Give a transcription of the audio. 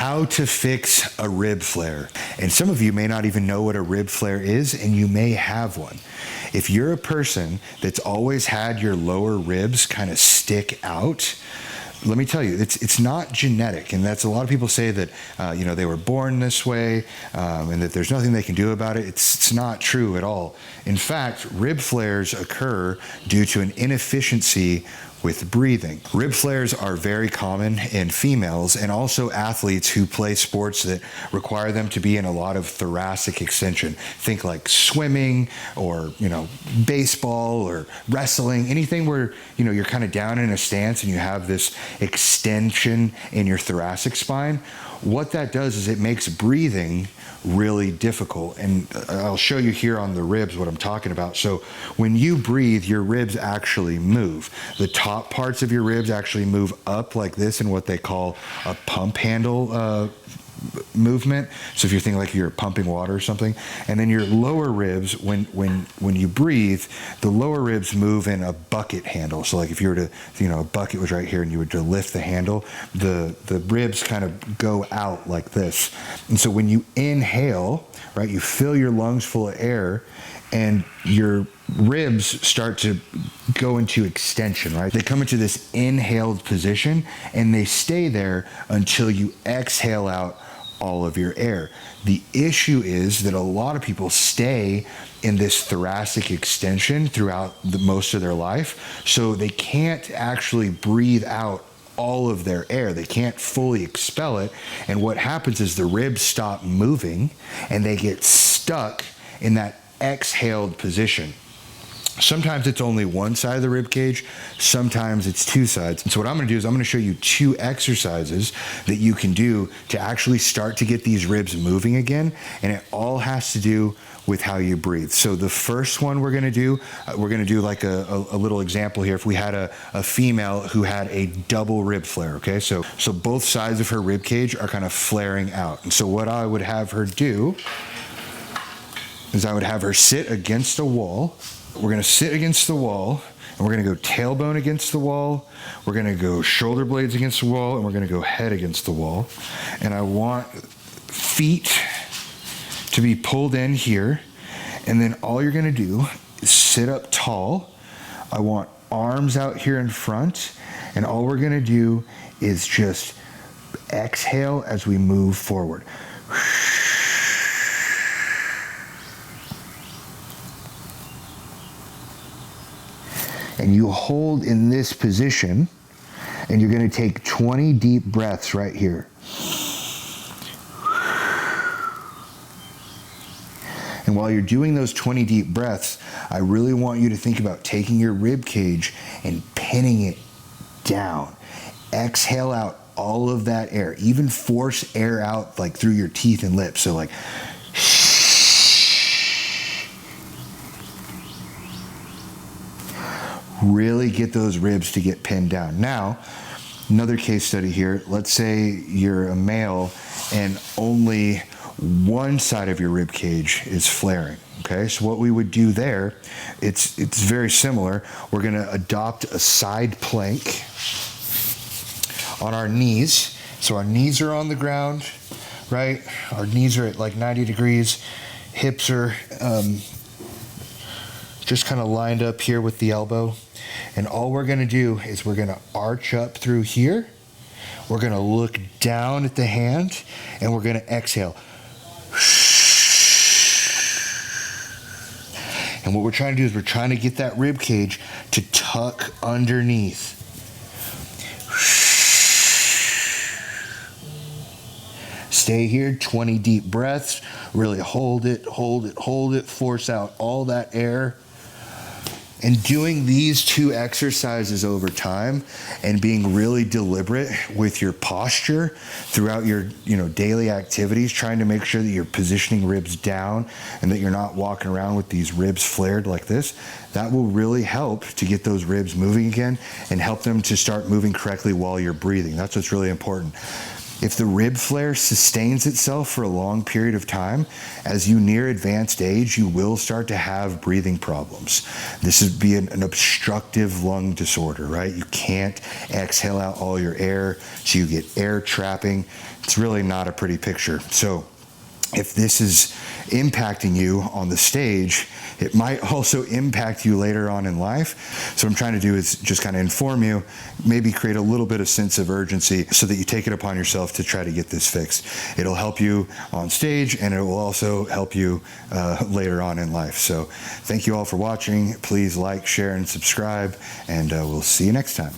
how to fix a rib flare. And some of you may not even know what a rib flare is, and you may have one. If you're a person that's always had your lower ribs kind of stick out, let me tell you, it's not genetic, and that's a lot of people say that they were born this way, and that there's nothing they can do about it. It's not true at all. In fact, rib flares occur due to an inefficiency with breathing. Rib flares are very common in females and also athletes who play sports that require them to be in a lot of thoracic extension. Think like swimming or, baseball or wrestling, anything where, you're kind of down in a stance and you have this extension in your thoracic spine. What that does is it makes breathing really difficult. And I'll show you here on the ribs what I'm talking about. So when you breathe, your ribs actually move. The top parts of your ribs actually move up like this in what they call a pump handle movement. So if you're thinking like you're pumping water or something, and then your lower ribs, when you breathe, the lower ribs move in a bucket handle. So like if you were to, a bucket was right here and you were to lift the handle, the ribs kind of go out like this. And so when you inhale, right, you fill your lungs full of air and your ribs start to go into extension, right? They come into this inhaled position and they stay there until you exhale out all of your air. The issue is that a lot of people stay in this thoracic extension throughout most of their life, so they can't actually breathe out all of their air. They can't fully expel it, and what happens is the ribs stop moving and they get stuck in that exhaled position. Sometimes it's only one side of the rib cage, sometimes it's two sides. And so what I'm gonna do is I'm gonna show you 2 exercises that you can do to actually start to get these ribs moving again, and it all has to do with how you breathe. So the first one we're gonna do like a little example here. If we had a female who had a double rib flare, okay? So both sides of her rib cage are kind of flaring out. And so what I would have her do is I would have her sit against a wall. We're gonna sit against the wall, and we're gonna go tailbone against the wall, we're gonna go shoulder blades against the wall, and we're gonna go head against the wall. And I want feet to be pulled in here, and then all you're gonna do is sit up tall. I want arms out here in front, and all we're gonna do is just exhale as we move forward. And you hold in this position, and you're gonna take 20 deep breaths right here. And while you're doing those 20 deep breaths, I really want you to think about taking your rib cage and pinning it down. Exhale out all of that air, even force air out like through your teeth and lips. So like, really get those ribs to get pinned down. Now, another case study here. Let's say you're a male and only one side of your rib cage is flaring. Okay, so what we would do there, it's very similar. We're gonna adopt a side plank on our knees. So our knees are on the ground, right? Our knees are at like 90 degrees. Hips are just kind of lined up here with the elbow. And all we're gonna do is we're gonna arch up through here. We're gonna look down at the hand, and we're gonna exhale. And what we're trying to do is we're trying to get that rib cage to tuck underneath. Stay here, 20 deep breaths. Really hold it, force out all that air. And doing these 2 exercises over time and being really deliberate with your posture throughout your daily activities, trying to make sure that you're positioning ribs down and that you're not walking around with these ribs flared like this, that will really help to get those ribs moving again and help them to start moving correctly while you're breathing. That's what's really important. If the rib flare sustains itself for a long period of time, as you near advanced age, you will start to have breathing problems. This would be an obstructive lung disorder, right? You can't exhale out all your air, so you get air trapping. It's really not a pretty picture. So if this is impacting you on the stage, it might also impact you later on in life. So what I'm trying to do is just kind of inform you, maybe create a little bit of sense of urgency so that you take it upon yourself to try to get this fixed. It'll help you on stage, and it will also help you later on in life. So thank you all for watching. Please like, share, and subscribe, and we'll see you next time.